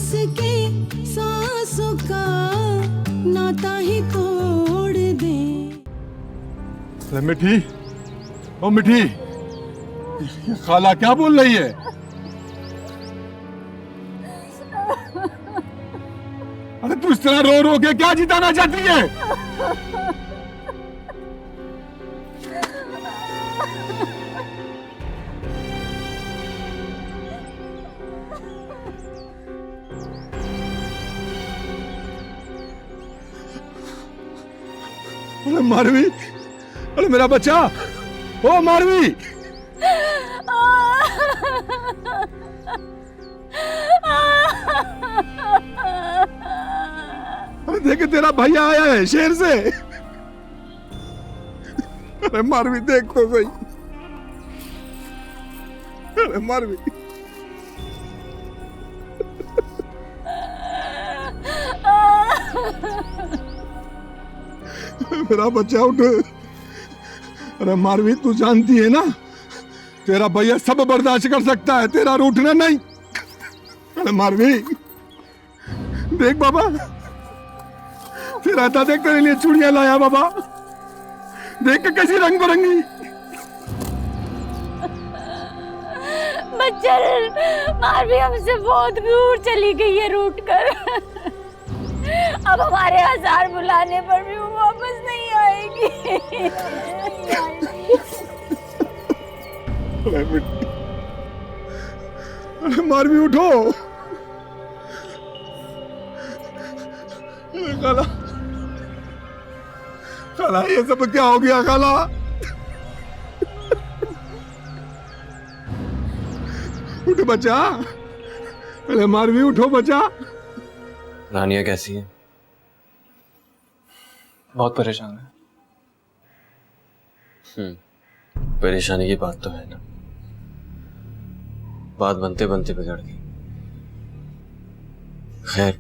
के सांसों का नाता ही तोड़ दे। अरे मिठी, ओ मिठी, ये खाला क्या बोल रही है? अरे तू इस तरह रो रो के क्या जिताना चाहती है? अरे मारवी, अरे मेरा बच्चा, ओ मारवी, अरे देख तेरा भैया आया है शहर से। अरे मारवी देख तो सही, अरे मारवी, मेरा बच्चा उठ। अरे मारवी तू जानती है ना, तेरा भैया सब बर्दाश्त कर सकता है, तेरा रूठना नहीं। अरे मारवी देख बाबा, तेरा था देख तेरे लिए चूड़ियां लाया बाबा, देख कैसी रंग बिरंगी। बच्चन, मारवी हमसे बहुत दूर चली गई है रूठ कर। अब हमारे 1000 बुलाने पर भी वो वापस नहीं आएगी। अरे मारवी उठो। खाला, खाला ये सब क्या हो गया खाला? उठ बच्चा, अरे मारवी उठो बच्चा। रानिया कैसी है? बहुत परेशान है। परेशानी की बात तो है ना, बात बनते बनते बिगड़ गई। खैर,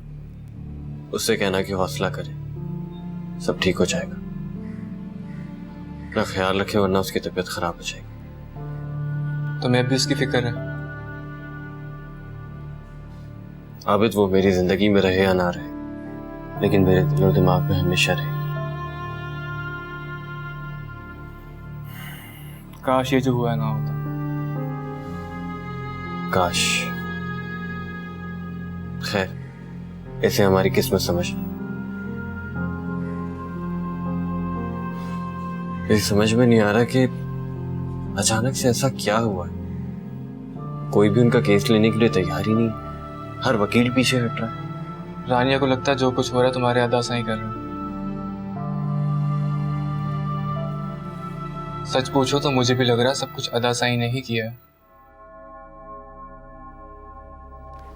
उससे कहना कि हौसला करे, सब ठीक हो जाएगा। अपना ख्याल रखे वरना उसकी तबीयत खराब हो जाएगी। तुम्हें भी उसकी फिक्र है? आबिद वो मेरी जिंदगी में रहे या ना रहे, लेकिन मेरे दिल और दिमाग में हमेशा रहे। काश ये जो हुआ ना होता। काश। खैर, ऐसे हमारी किस्मत समझ मेरी समझ में नहीं आ रहा कि अचानक से ऐसा क्या हुआ है। कोई भी उनका केस लेने के लिए तैयार ही नहीं, हर वकील पीछे हट रहा है। रानिया को लगता है जो कुछ हो रहा है तुम्हारे अदा से ही कर रहे हो। सच पूछो तो मुझे भी लग रहा है सब कुछ अदा साई ने ही किया है।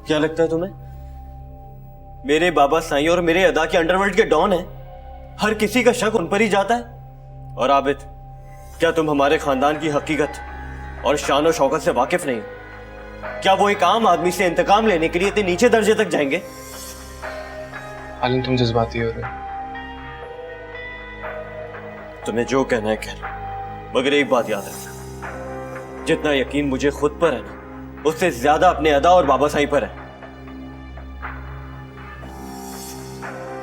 क्या लगता है तुम्हें? मेरे बाबा साईं और मेरे अदा के अंडरवर्ल्ड के डॉन हैं। हर किसी का शक उन पर ही जाता है। और आबिद, क्या तुम हमारे खानदान की हकीकत और शान और शौकत से वाकिफ नहीं? क्या वो एक आम आदमी से इंतकाम लेने के लिए इतने नीचे दर्जे तक जाएंगे? आलिम, तुम जज्बाती हो रहे। तुम्हें जो कहना है कह लो, मगर एक बात याद रखना, जितना यकीन मुझे खुद पर है ना, उससे ज्यादा अपने अदा और बाबा साईं पर है।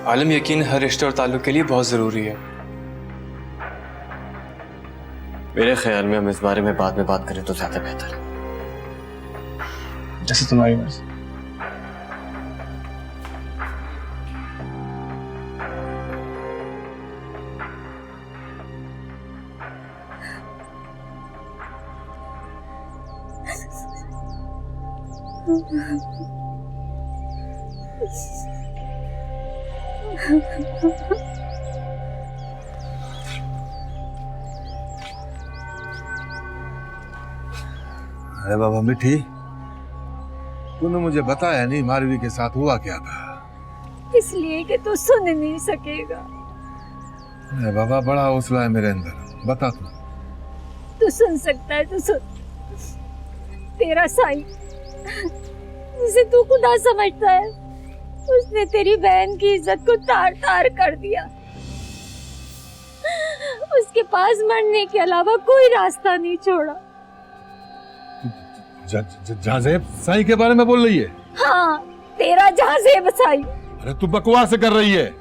आलिम, यकीन हर रिश्ते और ताल्लुक के लिए बहुत जरूरी है। मेरे ख्याल में हम इस बारे में बाद में बात करें तो ज्यादा बेहतर है। जैसे तुम्हारी मर्जी। अरे बाबा मिठी, तूने मुझे बताया नहीं मारवी के साथ हुआ क्या था? इसलिए कि तू सुन नहीं सकेगा। अरे बाबा, बड़ा हौसला है मेरे अंदर, बता तू। तू सुन सकता है तो सुन। तेरा साईं, जिसे तू खुदा समझता है, उसने तेरी बहन की इज्जत को तार तार कर दिया। उसके पास मरने के अलावा कोई रास्ता नहीं छोड़ा। जाज़ेब साईं के बारे में बोल रही है? हाँ, तेरा जहाज़ेब साई। अरे तू बकवास कर रही है।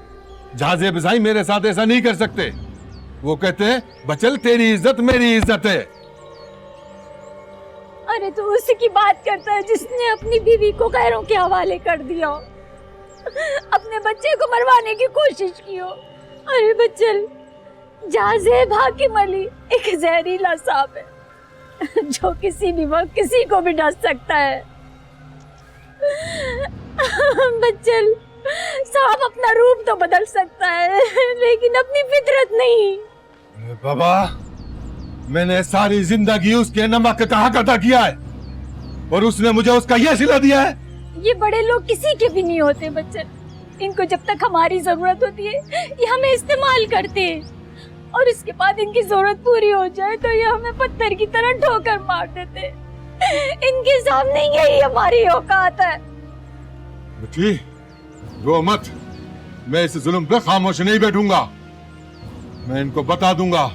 जहाज़ेब साई मेरे साथ ऐसा नहीं कर सकते। वो कहते हैं बचल तेरी इज्जत मेरी इज्जत है। अरे तू उसी की बात करता है जिसने अपनी बीवी को गैरों के हवाले कर दिया हो, अपने बच्चे को मरवाने की कोशिश की हो। अरे बच्चल, जहाज़ेब हाकिम अली एक जहरीला सांप है जो किसी भी वक्त किसी को भी डस सकता है। बच्चल, सांप अपना रूप तो बदल सकता है लेकिन अपनी फितरत नहीं। अरे बाबा, मैंने सारी जिंदगी उसके नमक का हक अदा किया है और उसने मुझे उसका यह सिला दिया है। ये बड़े लोग किसी के भी नहीं होते बच्चन। इनको जब तक हमारी जरूरत होती है ये हमें इस्तेमाल करते हैं और इसके बाद इनकी जरूरत पूरी हो जाए तो ये हमें पत्थर की तरह ठोकर मार देते हैं। इनके सामने यही हमारी औकात है। बेटी, रो मत। मैं इस जुल्म पे खामोश नहीं बैठूंगा। मैं इनको बता दूंगा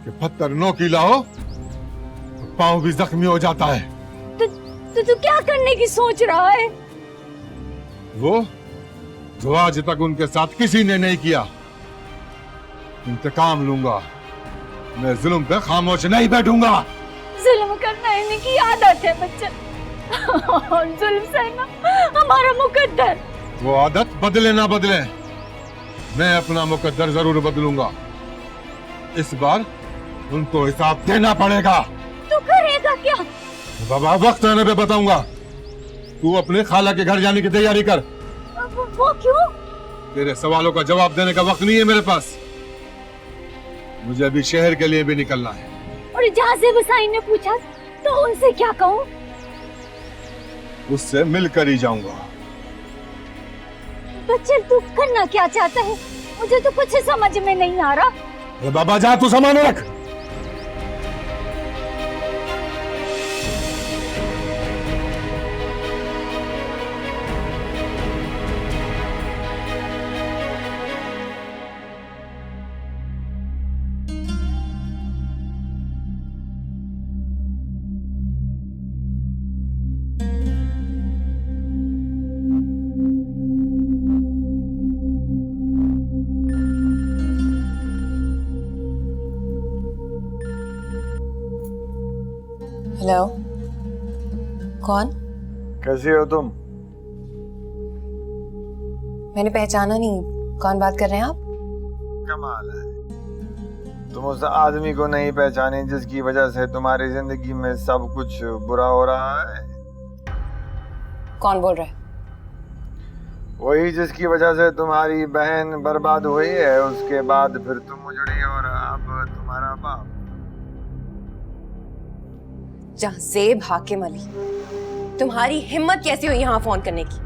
कि पत्थर नोकीला हो तो पांव भी जख्मी हो जाता है। तो तू क्या करने की सोच रहा है? वो जो आज तक उनके साथ किसी ने नहीं किया, इंतकाम लूंगा। मैं जुल्म पे खामोश नहीं बैठूंगा। जुल्म करना इनकी आदत है बच्चन और जुल्म सहना हमारा मुकद्दर। वो आदत बदले ना बदले, मैं अपना मुकद्दर जरूर बदलूंगा। इस बार उनको हिसाब देना पड़ेगा। तू करेगा क्या? बाबा, वक्त आने पे बताऊंगा। तू अपने खाला के घर जाने की तैयारी कर। वो क्यों? तेरे सवालों का जवाब देने का वक्त नहीं है मेरे पास। मुझे अभी शहर के लिए भी निकलना है। और जहाज़ेब साई ने पूछा तो उनसे क्या कहूँ? उससे मिलकर ही जाऊंगा। बच्चन, तू करना क्या चाहता है? मुझे तो कुछ समझ में नहीं आ रहा। अरे बाबा, जा, तू सामान रख। हेलो, कौन? कैसी हो तुम? मैंने पहचाना नहीं। कौन बात कर रहे हैं आप? कमाल है, तुम उस आदमी को नहीं पहचाने जिसकी वजह से तुम्हारी जिंदगी में सब कुछ बुरा हो रहा है। कौन बोल रहा है? वही जिसकी वजह से तुम्हारी बहन बर्बाद हुई है, उसके बाद फिर तुम उजड़ी और अब तुम्हारा बाप। जहाज़ेब हाकिम अली, तुम्हारी हिम्मत कैसी हुई यहाँ फोन करने की?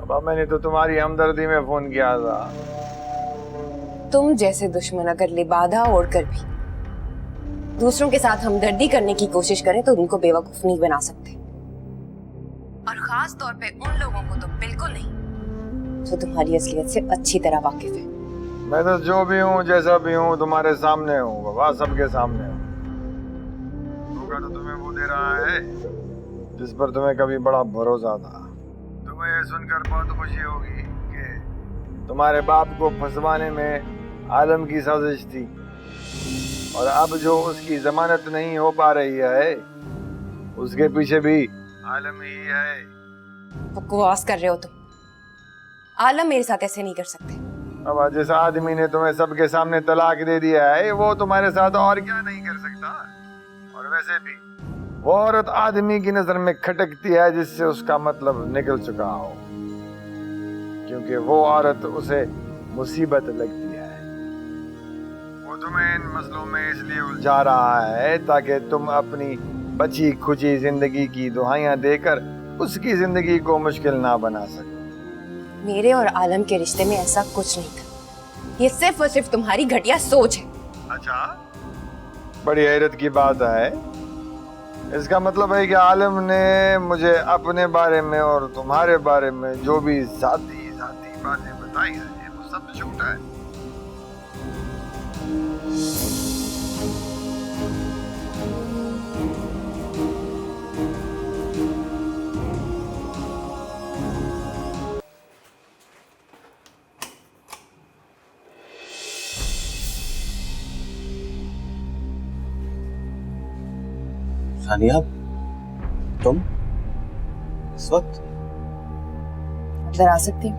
अब मैंने तो तुम्हारी हमदर्दी में फोन किया था। तुम जैसे दुश्मन अगर लिबादा ओढ़कर भी दूसरों के साथ हमदर्दी करने की कोशिश करें तो उनको बेवकूफ नहीं बना सकते, और खास तौर पे उन लोगों को तो बिल्कुल नहीं जो तुम्हारी असलियत से अच्छी तरह वाकिफ है। मैं तो जो भी हूँ, जैसा भी हूँ, तुम्हारे सामने हूँ बाबा, सबके सामने हूँ। धोखा तो तुम्हें वो दे रहा है जिस पर तुम्हें कभी बड़ा भरोसा था। तुम्हें ये सुनकर बहुत खुशी होगी कि तुम्हारे बाप को फंसवाने में आलम की साजिश थी, और अब जो उसकी जमानत नहीं हो पा रही है उसके पीछे भी आलम ही है। बकवास कर रहे हो तुम। आलम मेरे साथ ऐसे नहीं कर सकते। अब जिस आदमी ने तुम्हें सबके सामने तलाक दे दिया है वो तुम्हारे साथ और क्या नहीं कर सकता। और वैसे भी वो औरत आदमी की नजर में खटकती है जिससे उसका मतलब निकल चुका हो, क्योंकि वो औरत उसे मुसीबत लगती है। वो तुम्हें इन मसलों में इसलिए उलझा रहा है ताकि तुम अपनी बची खुची जिंदगी की दुहाइयां देकर उसकी जिंदगी को मुश्किल ना बना सको। मेरे और आलम के रिश्ते में ऐसा कुछ नहीं था। ये सिर्फ और सिर्फ तुम्हारी घटिया सोच है। अच्छा, बड़ी हैरत की बात है। इसका मतलब है कि आलम ने मुझे अपने बारे में और तुम्हारे बारे में जो भी जाती बातें बताई है वो सब झूठा है। रानिया, तुम इस वक्त? अंदर आ सकती हूँ?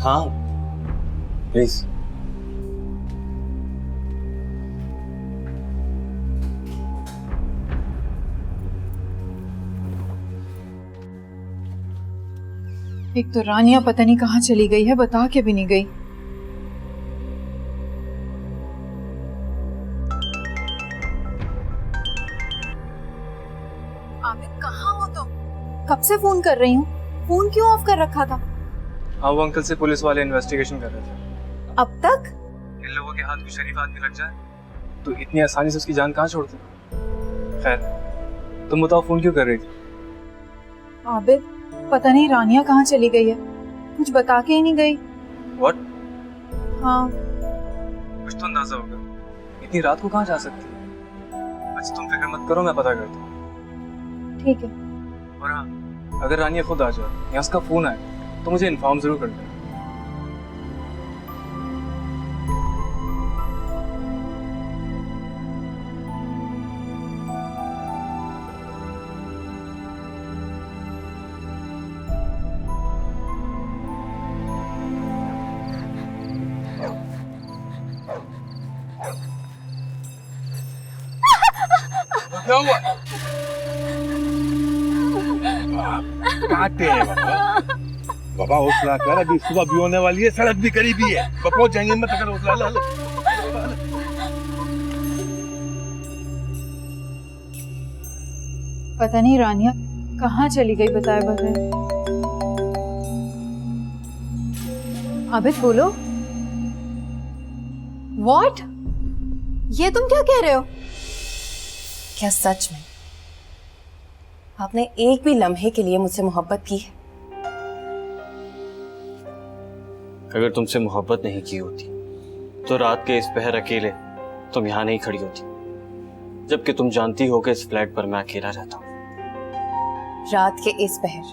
हाँ प्लीज। एक तो रानिया पता नहीं कहाँ चली गई है, बता के भी नहीं गई। आबिद कहाँ हो तुम? कब से फोन कर रही हूँ, फोन क्यों ऑफ कर रखा था? हाँ, वो अंकल से पुलिस वाले इन्वेस्टिगेशन कर रहे थे। अब तक? इन लोगों के हाथ कोई शरीफ आदमी लग जाए तो इतनी आसानी से उसकी जान कहाँ छोड़ते। खैर, तुम बताओ फोन क्यों कर रही थी? आबिद पता नहीं रानिया कहाँ चली गई है, कुछ बता के ही नहीं गई। व्हाट? हाँ कुछ तो अंदाजा होगा, इतनी रात को कहाँ जा सकती है। अच्छा तुम फिक्र मत करो, मैं पता करता हूँ। ठीक है। और हाँ, अगर रानिया खुद आ जाए या उसका फोन आए तो मुझे इन्फॉर्म जरूर कर देना। क्या हुआ? काटे हैं बाबा। बाबा हौसला कर, अभी सुबह भी होने वाली है, सड़क भी करीबी है, पहुंच जाएंगे। मत कर हौसला। ला पता नहीं रानिया कहाँ चली गई बताए बगैर। आबिद बोलो। What? ये तुम क्या कह रहे हो? क्या सच में आपने एक भी लम्हे के लिए मुझसे मोहब्बत की है? अगर तुमसे मोहब्बत नहीं की होती तो रात के इस पहर अकेले तुम यहाँ नहीं खड़ी होती, जबकि तुम जानती हो कि इस फ्लैट पर मैं अकेला रहता हूँ। रात के इस पहर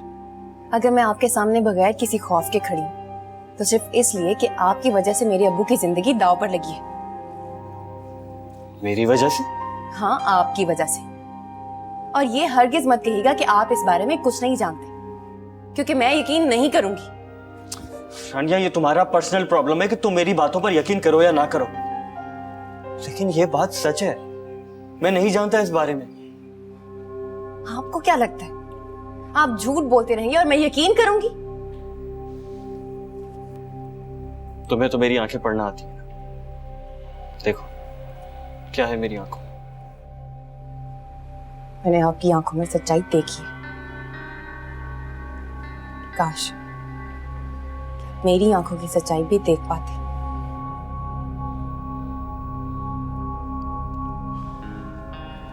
अगर मैं आपके सामने बगैर किसी खौफ के खड़ी हूँ तो सिर्फ इसलिए कि आपकी वजह से मेरे अब्बू की जिंदगी दांव पर लगी है। मेरी वजह से? हाँ, आपकी वजह से। और ये हरगिज मत कहिएगा कि आप इस बारे में कुछ नहीं जानते, क्योंकि मैं यकीन नहीं करूंगी। रानिया, ये तुम्हारा पर्सनल प्रॉब्लम है कि तुम मेरी बातों पर यकीन करो या ना करो, लेकिन ये बात सच है। मैं नहीं जानता इस बारे में। आपको क्या लगता है आप झूठ बोलते रहेंगे और मैं यकीन करूंगी? तुम्हें तो मेरी आंखें पढ़ना आती है। देखो क्या है मेरी आंखों। मैंने आपकी आंखों में सच्चाई देखी है। काश मेरी आंखों की सच्चाई भी देख पाते।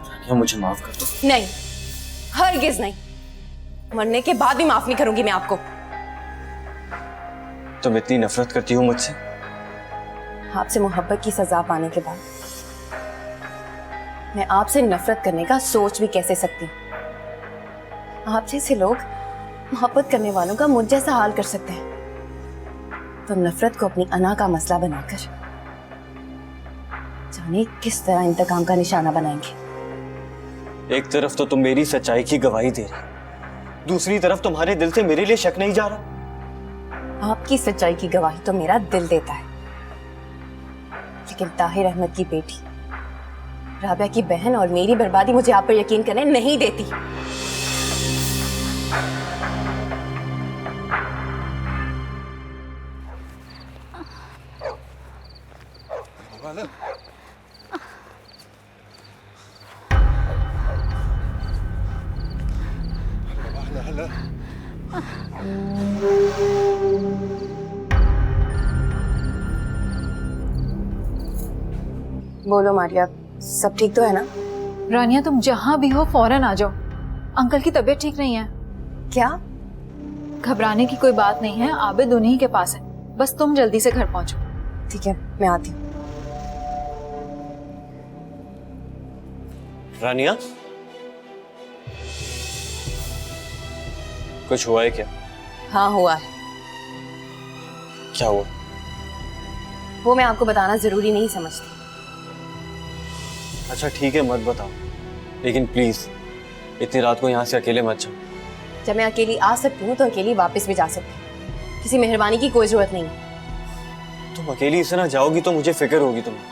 रानिया, मुझे माफ कर दो। नहीं, हरगिज नहीं। मरने के बाद भी माफ नहीं करूंगी मैं आपको। तुम इतनी नफरत करती हो मुझसे? आपसे मोहब्बत की सजा पाने के बाद मैं आपसे नफरत करने का सोच भी कैसे सकती हूं? आप जैसे लोग मोहब्बत करने वालों का मुझ जैसा हाल कर सकते हैं, तो नफरत को अपनी अना का मसला बनाकर जाने किस तरह इंतकाम का निशाना बनाएंगे। एक तरफ तो तुम मेरी सच्चाई की गवाही दे रही, दूसरी तरफ तुम्हारे दिल से मेरे लिए शक नहीं जा रहा। आपकी सच्चाई की गवाही तो मेरा दिल देता है, लेकिन ताहिर अहमद की बेटी, राबिया की बहन और मेरी बर्बादी मुझे आप पर यकीन करने नहीं देती। बोलो मारिया, सब ठीक तो है ना? रानिया तुम जहां भी हो फौरन आ जाओ, अंकल की तबीयत ठीक नहीं है। क्या? घबराने की कोई बात नहीं है, आबिद उन्हीं के पास है, बस तुम जल्दी से घर पहुंचो। ठीक है, मैं आती हूँ। रानिया, कुछ हुआ है क्या? हाँ हुआ है। क्या हुआ? वो मैं आपको बताना जरूरी नहीं समझती। अच्छा ठीक है, मत बताओ, लेकिन प्लीज इतनी रात को यहाँ से अकेले मत जाओ। जब मैं अकेली आ सकती हूँ तो अकेली वापस भी जा सकती हूँ। किसी मेहरबानी की कोई जरूरत नहीं है। तुम अकेली इस तरह जाओगी तो मुझे फिक्र होगी तुम्हें।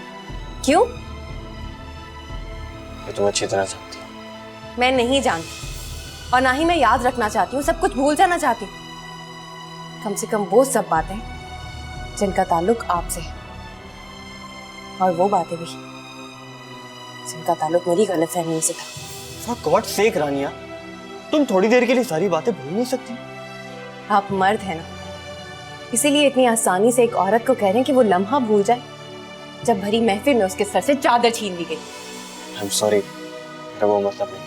क्यों? ये तुम अच्छी तरह जानती हो। मैं नहीं जानती और ना ही मैं याद रखना चाहती हूँ, सब कुछ भूल जाना चाहती हूँ। कम से कम वो सब बातें जिनका ताल्लुक आपसे है, और वो बातें भी जिनका ताल्लुक मेरी गलतफहमी से था। फॉर गॉड सेक रानिया, तुम थोड़ी देर के लिए सारी बातें भूल नहीं सकती? आप मर्द हैं ना, इसीलिए इतनी आसानी से एक औरत को कह रहे हैं कि वो लम्हा भूल जाए जब भरी महफिल में उसके सर से चादर छीन ली गई। आई एम सॉरी, मेरा वो मतलब नहीं था।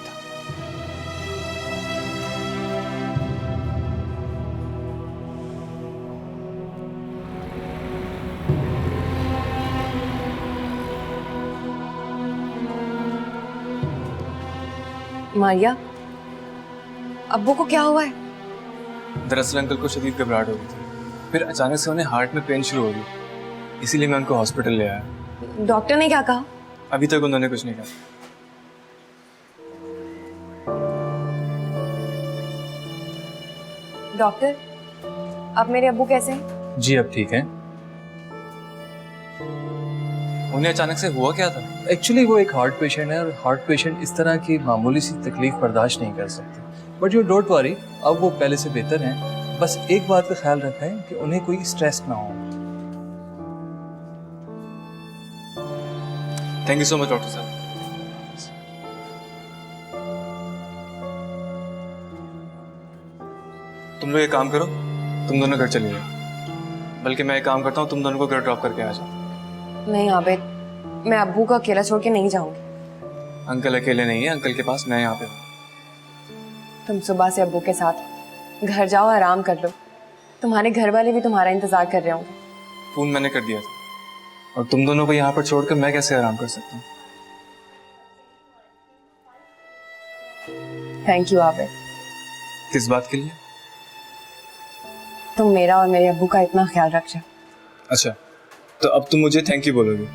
मारिया, अब्बू को क्या हुआ है? दरअसल अंकल को शदीद घबराहट हो गई थी, फिर अचानक से उन्हें हार्ट में पेन शुरू हो गई, इसीलिए मैं उनको हॉस्पिटल ले आया। डॉक्टर ने क्या कहा? अभी तक उन्होंने कुछ नहीं कहा। डॉक्टर, अब मेरे अब्बू कैसे हैं? जी अब ठीक है। उन्हें अचानक से हुआ क्या था? एक्चुअली वो एक हार्ट पेशेंट है और हार्ट पेशेंट इस तरह की मामूली सी तकलीफ बर्दाश्त नहीं कर सकते। बट यू डोंट वरी, अब वो पहले से बेहतर हैं। बस एक बात का ख्याल रखें कि उन्हें कोई स्ट्रेस ना हो। Thank you so much doctor साहब। तुम लोग एक काम करो, तुम दोनों घर चले जाओ, बल्कि मैं एक काम करता हूँ, तुम दोनों को घर ड्रॉप करके आ जाओ। नहीं आबिद, मैं अब्बू को अकेला छोड़ के नहीं जाऊंगी। अंकल अकेले नहीं है, अंकल के पास मैं यहाँ पे हूँ। तुम सुबह से अब्बू के साथ घर जाओ, आराम कर लो। तुम्हारे घर वाले भी तुम्हारा इंतजार कर रहे होंगे। फोन मैंने कर दिया था, और तुम दोनों को यहाँ पर छोड़कर मैं कैसे आराम कर सकता हूँ? थैंक यू आबिद, किस बात के लिए? तुम मेरा और मेरे अब्बू का इतना ख्याल रख रहे हो। अच्छा, तो अब तुम मुझे थैंक यू बोलोगे?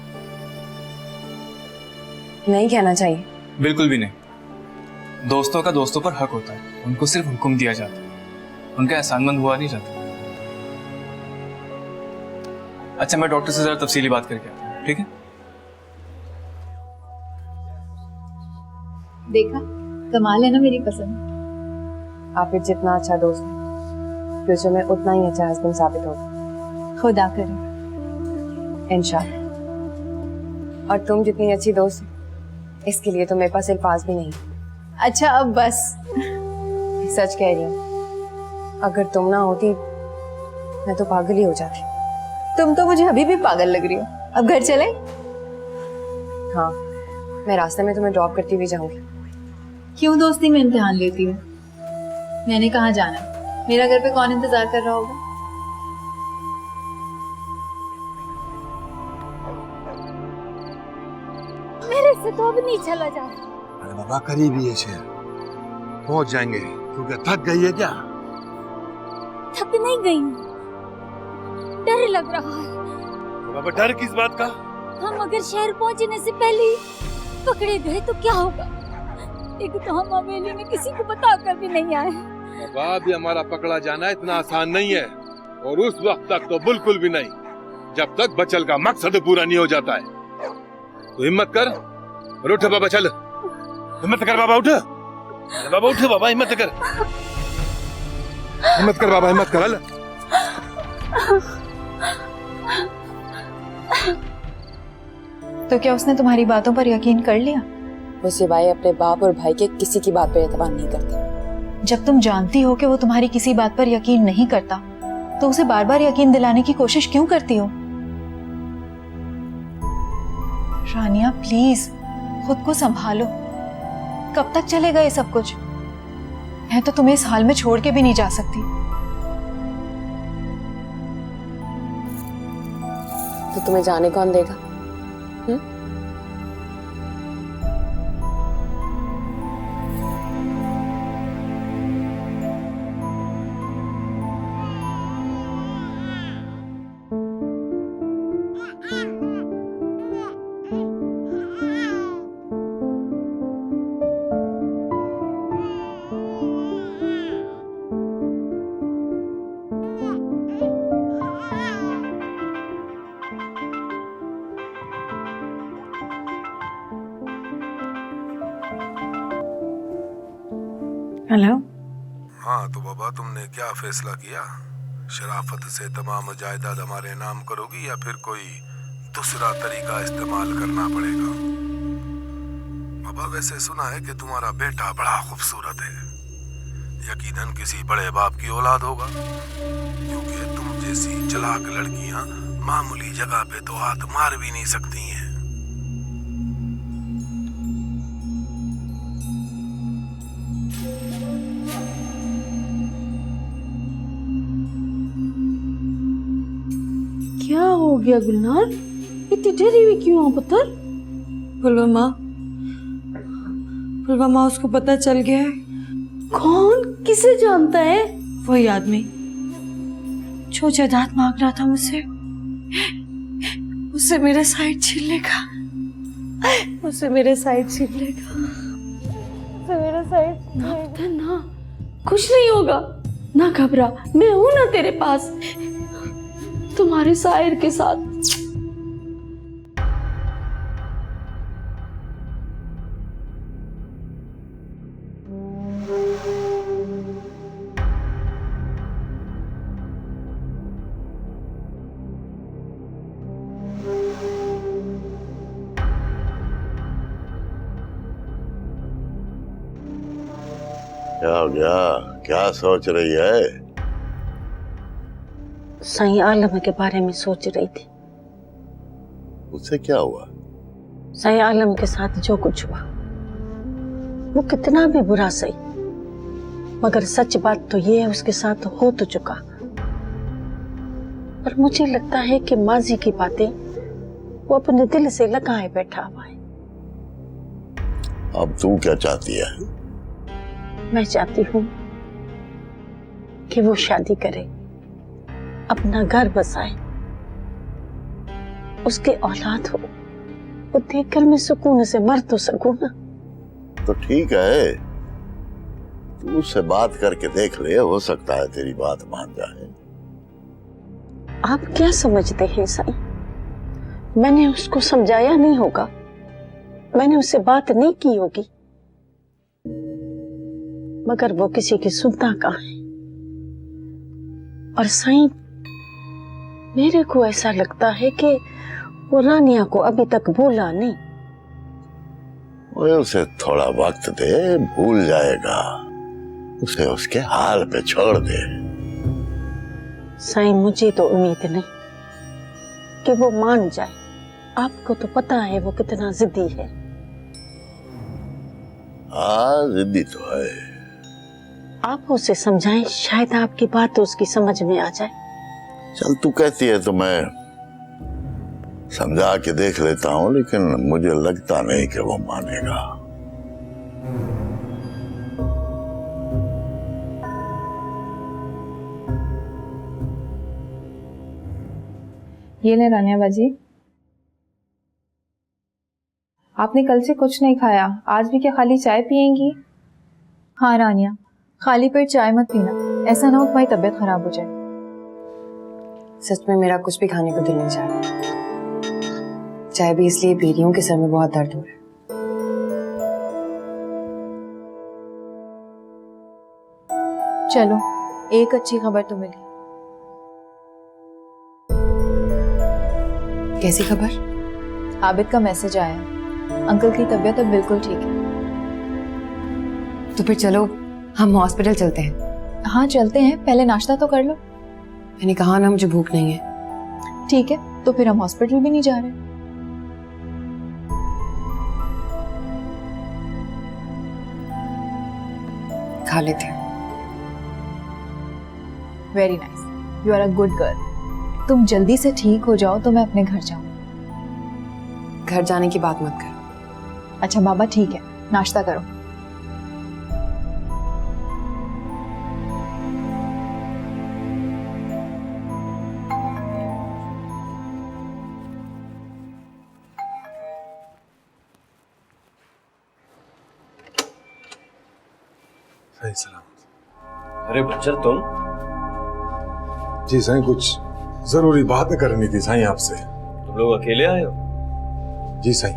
नहीं कहना चाहिए। बिल्कुल भी नहीं। दोस्तों का दोस्तों पर हक होता है, उनको सिर्फ हुक्म दिया जाता है, उनका एहसानमंद हुआ नहीं जाता। अच्छा, मैं डॉक्टर से जरा तफसीली बात करके आता हूँ, ठीक है? देखा, कमाल है ना मेरी पसंद। आबिद जितना अच्छा दोस्त है, फ्यूचर में उतना ही अच्छा हस्बैंड साबित होगा। खुदा करे। इंशाल्लाह। और तुम जितनी अच्छी दोस्त हो, इसके लिए तो मेरे पास अल्फाज भी नहीं। अच्छा अब बस। सच कह रही हूँ, अगर तुम ना होती मैं तो पागल ही हो जाती। तुम तो मुझे अभी भी पागल लग रही हो। अब घर चले? हाँ, मैं रास्ते में तुम्हें ड्रॉप करती हुई जाऊंगी। क्यों दोस्ती में इम्तिहान लेती हूँ? मैंने कहाँ जाना है? मेरा घर पे कौन इंतजार कर रहा होगा? मेरे से तो अब नहीं चला जा रहा। अरे बाबा करीब ही है शहर, पहुंच जाएंगे। क्योंकि थक गई है क्या? थक नहीं गई हूँ, डर लग रहा है। बाबा डर किस बात का? हम अगर शहर पहुंचने से पहले ही पकड़े गए तो क्या होगा? एक तो हम हवेली में किसी को बताकर भी नहीं आए। बाबा अभी हमारा पकड़ा जाना इतना आसान नहीं है, और उस वक्त तक तो बिल्कुल भी नहीं, जब तक बचल का मकसद पूरा नहीं हो जाता है। तो हिम्मत कर और उठ बाबा, चल हिम्मत कर बाबा, उठ बाबा, उठ बाबा, हिम्मत कर, हिम्मत कर बाबा, हिम्मत कर। हल तो क्या उसने तुम्हारी बातों पर यकीन कर लिया? वो सिवाय अपने बाप और भाई के किसी की बात पर एतबार नहीं करता। जब तुम जानती हो कि वो तुम्हारी किसी बात पर यकीन नहीं करता, तो उसे बार बार यकीन दिलाने की कोशिश क्यों करती हो? रानिया प्लीज खुद को संभालो। कब तक चलेगा ये सब कुछ? मैं तो तुम्हें इस हाल में छोड़ के भी नहीं जा सकती। तो तुम्हें जाने कौन देगा? हेलो। हाँ तो बाबा तुमने क्या फैसला किया? शराफत से तमाम जायदाद हमारे नाम करोगी या फिर कोई दूसरा तरीका इस्तेमाल करना पड़ेगा? बाबा वैसे सुना है कि तुम्हारा बेटा बड़ा खूबसूरत है, यकीनन किसी बड़े बाप की औलाद होगा, क्योंकि तुम जैसी चालाक लड़कियां मामूली जगह पे तो हाथ मार भी नहीं सकती हैं। क्या हो गया गुलनार, इतनी डरी हुई क्यों हो पुत्र? पुलवामा उसको पता चल गया है। कौन, किसे जानता है? वही आदमी जो जायदाद मांग रहा था मुझसे, उससे मेरे साइड छीनने का, उससे मेरे साइड छीनने का, उससे मेरा साइड। ना पुत्र ना, कुछ नहीं होगा, ना घबरा, मैं हूं ना तेरे पास, तुम्हारे साहिर के साथ। क्या हो गया? क्या सोच रही है? सही आलम के बारे में सोच रही थी। उससे क्या हुआ? सही आलम के साथ जो कुछ हुआ वो कितना भी बुरा सही, मगर सच बात तो ये है उसके साथ हो तो चुका। पर मुझे लगता है कि माजी की बातें वो अपने दिल से लगाए बैठा हुआ है। अब तू क्या चाहती है? मैं चाहती हूँ कि वो शादी करे, अपना घर बसाए, उसके औलाद हो, वो देखकर मैं सुकून से मर तो सकूं ना। तो ठीक है, तू उससे बात करके देख ले, हो सकता है तेरी बात मान जाए। आप क्या समझते हैं साईं? मैंने उसको समझाया नहीं होगा, मैंने उससे बात नहीं की होगी, मगर वो किसी की सुनता कहाँ है। और साईं मेरे को ऐसा लगता है कि वो रानिया को अभी तक भूला नहीं। ओए उसे थोड़ा वक्त दे, भूल जाएगा, उसे उसके हाल पे छोड़ दे। साईं मुझे तो उम्मीद नहीं कि वो मान जाए, आपको तो पता है वो कितना जिद्दी है। हाँ जिद्दी तो है। आप उसे समझाएं, शायद आपकी बात उसकी समझ में आ जाए। चल तू कहती है तो मैं समझा के देख लेता हूँ, लेकिन मुझे लगता नहीं कि वो मानेगा। ये ले रानिया बाजी, आपने कल से कुछ नहीं खाया, आज भी क्या खाली चाय पियेंगी? हाँ रानिया, खाली पेट चाय मत पीना, ऐसा ना हो तुम्हारी तबीयत खराब हो जाए। सच में मेरा कुछ भी खाने को दिल नहीं चाह रहा। चाय भी इसलिए पी रही हूँ कि सर में बहुत दर्द हो रहा है। चलो एक अच्छी खबर तो मिली। कैसी खबर? आबिद का मैसेज आया, अंकल की तबीयत अब बिल्कुल ठीक है। तो फिर चलो हम हॉस्पिटल चलते हैं। हाँ चलते हैं, पहले नाश्ता तो कर लो। मैंने कहा ना मुझे भूख नहीं है। ठीक है, तो फिर हम हॉस्पिटल भी नहीं जा रहे। खा लेते हैं। Very nice, you are a good girl. तुम जल्दी से ठीक हो जाओ तो मैं अपने घर जाऊं। घर जाने की बात मत कर। अच्छा बाबा ठीक है, नाश्ता करो। सही सलामत। अरे बच्चर तुम? जी साईं, कुछ जरूरी बात करनी थी साईं आपसे। तुम लोग अकेले आए हो? जी साईं।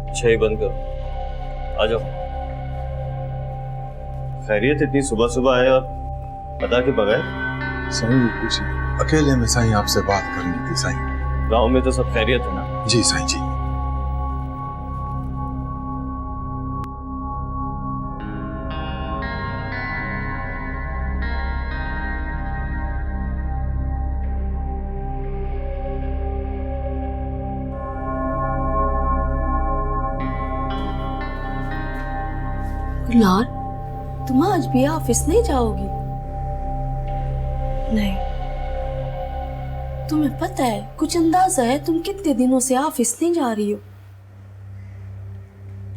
अच्छा ही बंद करो, आ जाओ। खैरियत? इतनी सुबह सुबह आए और बता के बगैर? साईं कुछ अकेले में साईं आपसे बात करनी थी साईं। गांव में तो सब खैरियत है ना? जी साईं जी। गुलनार, तुम आज भी ऑफिस नहीं जाओगी? नहीं। तुम्हें पता है, कुछ अंदाजा है तुम कितने दिनों से ऑफिस नहीं जा रही हो?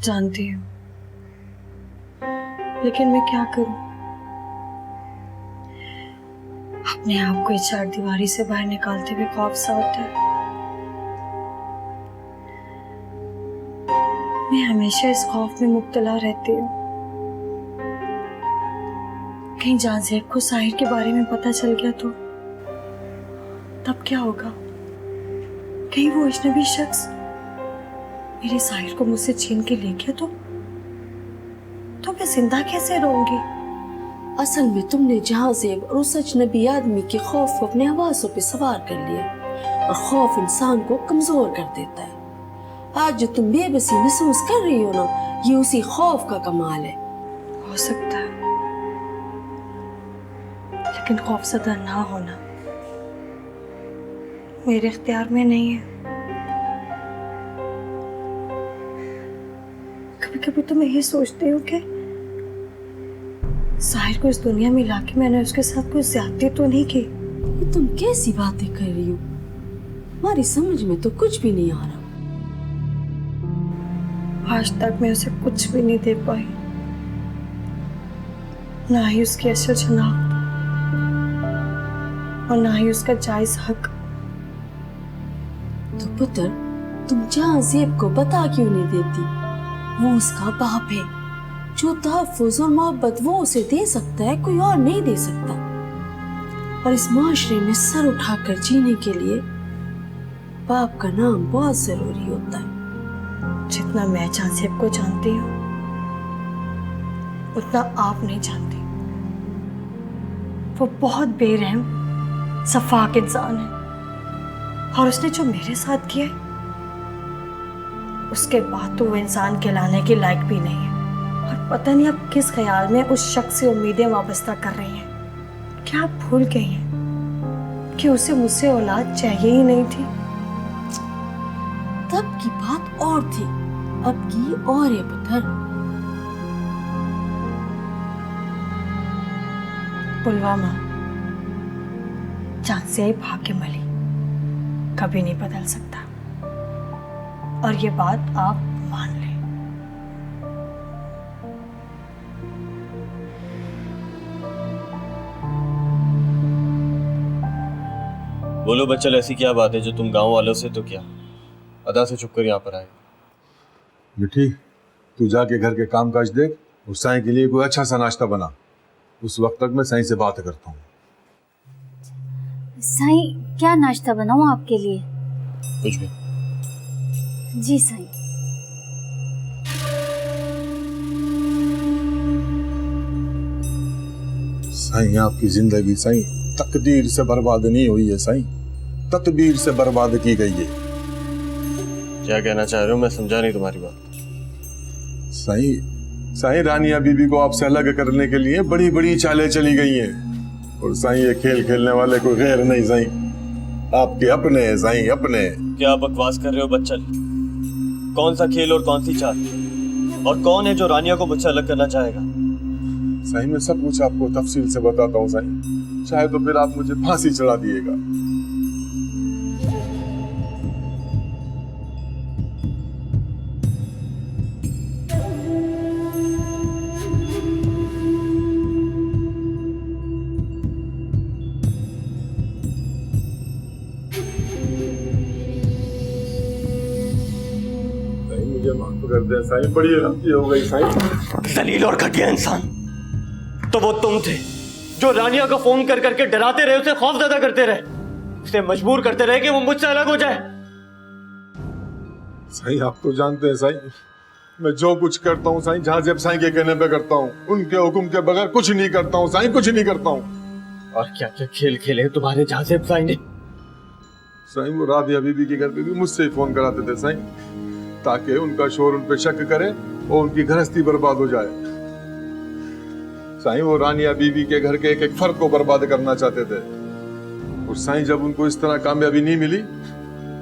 जानती हूँ, लेकिन मैं क्या करूं? अपने आप को इस चार दीवारी से बाहर निकालते हुए खौफ सा होता है। मैं हमेशा इस खौफ में मुब्तला रहती हूँ, कहीं जाज़ेब को साहिर के बारे में पता चल गया तो तब क्या होगा? कहीं वो अजनबी शख्स मेरे साहिर को मुझसे छीन के ले गया तो मैं जिंदा कैसे रहूंगी? असल में तुमने जाज़ेब और उस अजनबी आदमी के खौफ को अपने हवासों पे सवार कर लिया, और खौफ इंसान को कमजोर कर देता है। आज जो तुम बेबसी महसूस कर रही हो ना, ये उसी खौफ का कमाल है। हो सकता है, लेकिन खौफज़दा ना होना मेरे इख्तियार में नहीं है। कभी कभी तो मैं ये सोचती हूँ कि साहिर को इस दुनिया में लाके मैंने उसके साथ कोई ज्यादती तो नहीं की। ये तुम कैसी बातें कर रही हो? हमारी समझ में तो कुछ भी नहीं आ रहा। आज तक मैं उसे कुछ भी नहीं दे पाई, ना ही उसकी असल शनाख्त और ना ही उसका जायज हक। तो पुत्र, तुम जाज़ेब को बता क्यों नहीं देती? वो उसका बाप है। जो तहफ़्फ़ुज़ और मोहब्बत वो उसे दे सकता है, कोई और नहीं दे सकता। और इस माशरे में सर उठाकर जीने के लिए बाप का नाम बहुत जरूरी होता है। जितना मैं जाज़ेब को जानती हूँ, उतना आप नहीं जानती। वो बहुत बेरहम सफाक इंसान है, और उसने जो मेरे साथ किया है, उसके बाद तो वो इंसान कहलाने के लायक भी नहीं है। और पता नहीं अब किस ख्याल में उस शख्स से उम्मीदें वाबस्ता कर रही हैं। क्या आप भूल गई हैं कि उसे मुझसे औलाद चाहिए ही नहीं थी? तब की बात और थी, अब की और है पुत्र। पुलवामा, जाज़ेब हाकिम अली कभी नहीं बदल सकता, और ये बात आप मान लें। बोलो बच्चल, ऐसी क्या बात है जो तुम गांव वालों से तो क्या अदा से छुप कर यहाँ पर आए? मिठी, तू जाके घर के काम काज देख, उस साईं के लिए कोई अच्छा सा नाश्ता बना। उस वक्त तक मैं साईं से बात करता हूँ। साईं, क्या नाश्ता बनाऊं आपके लिए? कुछ भी। जी साईं। साईं, आपकी जिंदगी साईं तकदीर से बर्बाद नहीं हुई है साईं, तदबीर से बर्बाद की गई है। क्या कहना चाह रहे हो? मैं समझा नहीं तुम्हारी बात। साईं, रानिया बीबी को आपसे अलग करने के लिए बड़ी बड़ी चालें चली गई हैं, और साईं ये खेल खेलने वाले कोई गैर नहीं साईं, आपके अपने हैं साईं, अपने। क्या बकवास कर रहे हो बच्चल? कौन सा खेल और कौन सी चाल? और कौन है जो रानिया को मुझसे अलग करना चाहेगा? साईं, मैं सब कुछ आपको तफसील से बताता हूँ साईं, चाहे तो फिर आप मुझे फांसी चढ़ा दिएगा। मुझे माफ कर दे साईं, बड़ी गलती हो गई साईं। जलील और घटिया इंसान तो वो तुम थे जो रानिया को फोन कर करके डराते रहे, उसे खौफजदा करते रहे, उसे मजबूर करते रहे कि वो मुझसे अलग हो जाए। साईं, आप तो जानते हैं साईं, मैं जो कुछ करता हूँ साईं जहां साईं के कहने पे करता हूँ, उनके हुक्म के बगैर कुछ नहीं करता हूँ साईं, कुछ नहीं करता हूँ। और क्या क्या खेल खेले तुम्हारे जाज़ेब साईं ने? साईं वो राबिया बीबी के घर पे भी मुझसे ही फोन कराते थे साईं, ताकि उनका शोर उन पे शक करे और उनकी गृहस्थी बर्बाद हो जाए। साईं वो रानिया बीबी के घर के एक एक फर्द को बर्बाद करना चाहते थे, और साईं जब उनको इस तरह कामयाबी नहीं मिली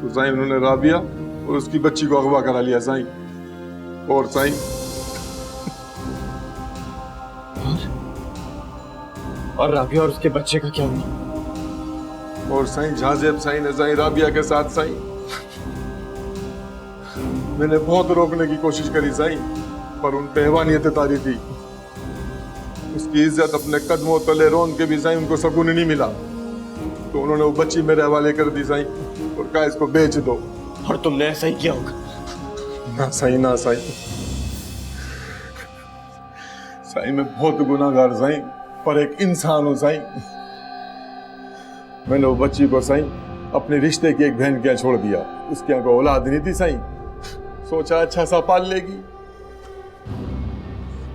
तो साईं उन्होंने राबिया और उसकी बच्ची को अगवा करा लिया साईं। और साईं और राबिया और उसके बच्चे का क्या हुआ? और साईं जाज़ेब साईं ने साईं राबिया के साथ साईं, मैंने बहुत रोकने की कोशिश करी साईं, पर उन पे हैवानियत तारी थी। उसकी इज्जत अपने कदमों तले रोन के भी साईं उनको सुकून नहीं मिला, तो उन्होंने वो बच्ची मेरे हवाले कर दी साईं और कहा इसको बेच दो। और तुमने ऐसा ही किया होगा? ना साईं, ना साईं, साईं मैं बहुत गुनाहगार साईं, पर एक इंसान हूं साईं। मैंने वो बच्ची को साईं अपने रिश्ते की एक बहन के यहाँ छोड़ दिया, उसके यहाँ को औलाद नहीं थी साईं, सोचा अच्छा सा पाल लेगी।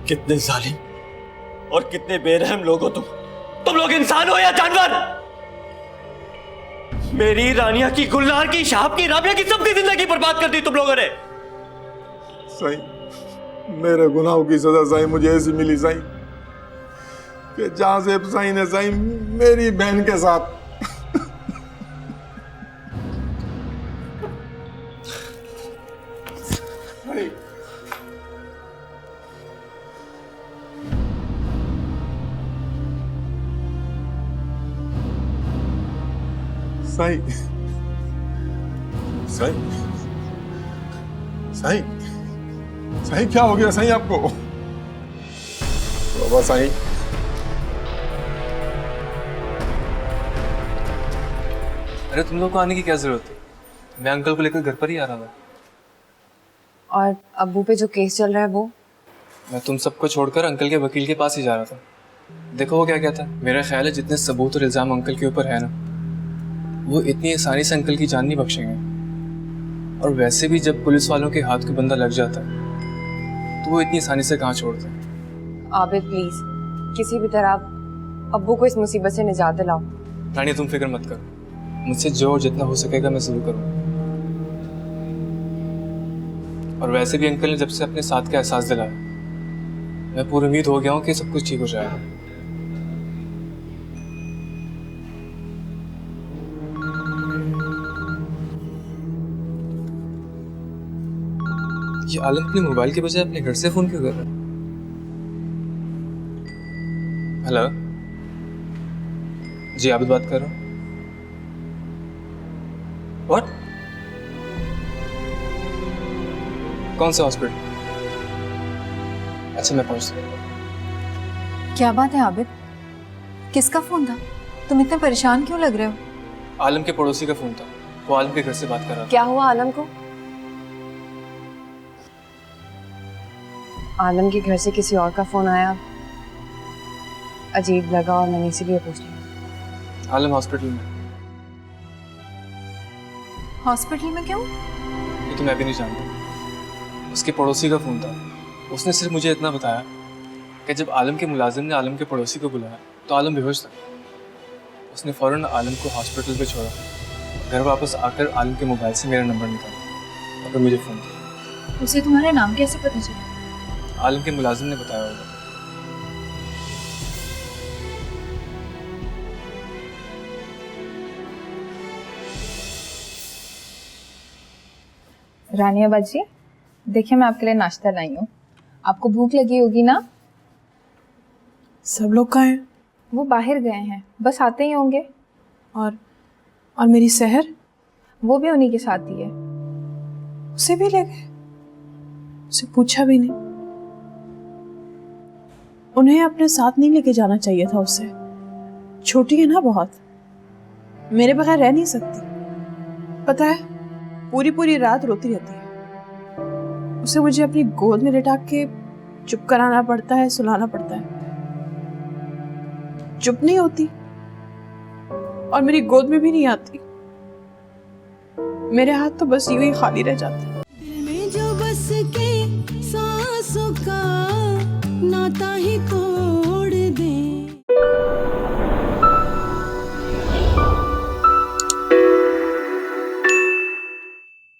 कितने जालिम और कितने बेरहम लोग हो तुम लोग इंसान हो या जानवर? मेरी रानिया की, गुलनार की, शाहब की, राबिया की सबकी जिंदगी बर्बाद कर दी तुम लोगों ने। साईं मेरे गुनाहों की सजा साईं मुझे ऐसी मिली साईं कि जाज़ेब साईं ने साईं मेरी बहन के साथ साईं साईं साईं साईं क्या हो गया साईं आपको? बाबा साईं अरे तुम लोग को आने की क्या जरूरत है? मैं अंकल को लेकर घर पर ही आ रहा था। और अब्बू पे जो केस चल रहा है वो? मैं तुम सबको छोड़कर अंकल के वकील के पास ही जा रहा था। देखो वो क्या कहता है। मेरा ख्याल है जितने सबूत और इल्ज़ाम अंकल के ऊपर है ना, वो इतनी आसानी से अंकल की जान नहीं बख्शेंगे। और वैसे भी जब पुलिस वालों के हाथ को बंदा लग जाता है तो वो इतनी आसानी से कहाँ छोड़ते हैं। आबिद प्लीज किसी भी तरह अब्बू को इस मुसीबत से निजात दिलाओ। रानी तुम फिक्र मत करो, मुझसे जो और जितना हो सकेगा मैं जरूर करूँगा। और वैसे भी अंकल ने जब से अपने साथ का एहसास दिलाया, मैं पूरी उम्मीद हो गया हूँ कि सब कुछ ठीक हो जाएगा। ये आलम अपने मोबाइल के बजाय अपने घर से फोन क्यों कर रहा है? हेलो जी, आबिद बात कर रहा हूँ। व्हाट? कौन सा हॉस्पिटल? अच्छा मैं पहुंचता हूँ। क्या बात है आबिद, किसका फोन था? तुम इतने परेशान क्यों लग रहे हो? आलम के पड़ोसी का फोन था, वो आलम के घर से बात कर रहा था। क्या हुआ आलम को? आलम के घर से किसी और का फोन आया, अजीब लगा और मैंने इसीलिए पूछ लिया। आलम हॉस्पिटल में। हॉस्पिटल में क्यों? ये तो मैं भी नहीं जानता। उसके पड़ोसी का फोन था, उसने सिर्फ मुझे इतना बताया कि जब आलम के मुलाजिम ने आलम के पड़ोसी को बुलाया तो आलम बेहोश था। उसने फौरन आलम को हॉस्पिटल पे छोड़ा, घर वापस आकर आलम के मोबाइल से मेरा नंबर निकाला और फिर मुझे फ़ोन किया। उसे तुम्हारा नाम कैसे पता चला? आलम के मुलाजिम ने बताया होगा। रानिया बाजी, देखिए मैं आपके लिए नाश्ता लाई हूँ। आपको भूख लगी होगी ना? सब लोग कहाँ हैं? वो बाहर गए हैं, बस आते ही होंगे। और मेरी सहर? वो भी उन्हीं के साथ ही है। उसे भी ले गए? उसे पूछा भी नहीं। उन्हें अपने साथ नहीं लेके जाना चाहिए था उसे। छोटी है ना बहुत, मेरे बगैर रह नहीं सकती। पता है, पूरी पूरी रात रोती रहती है। उसे मुझे अपनी गोद में लिटा के चुप कराना पड़ता है, सुलाना पड़ता है। चुप नहीं होती और मेरी गोद में भी नहीं आती। मेरे हाथ तो बस यूं ही खाली रह जाते हैं। दिल में जो बस के पता ही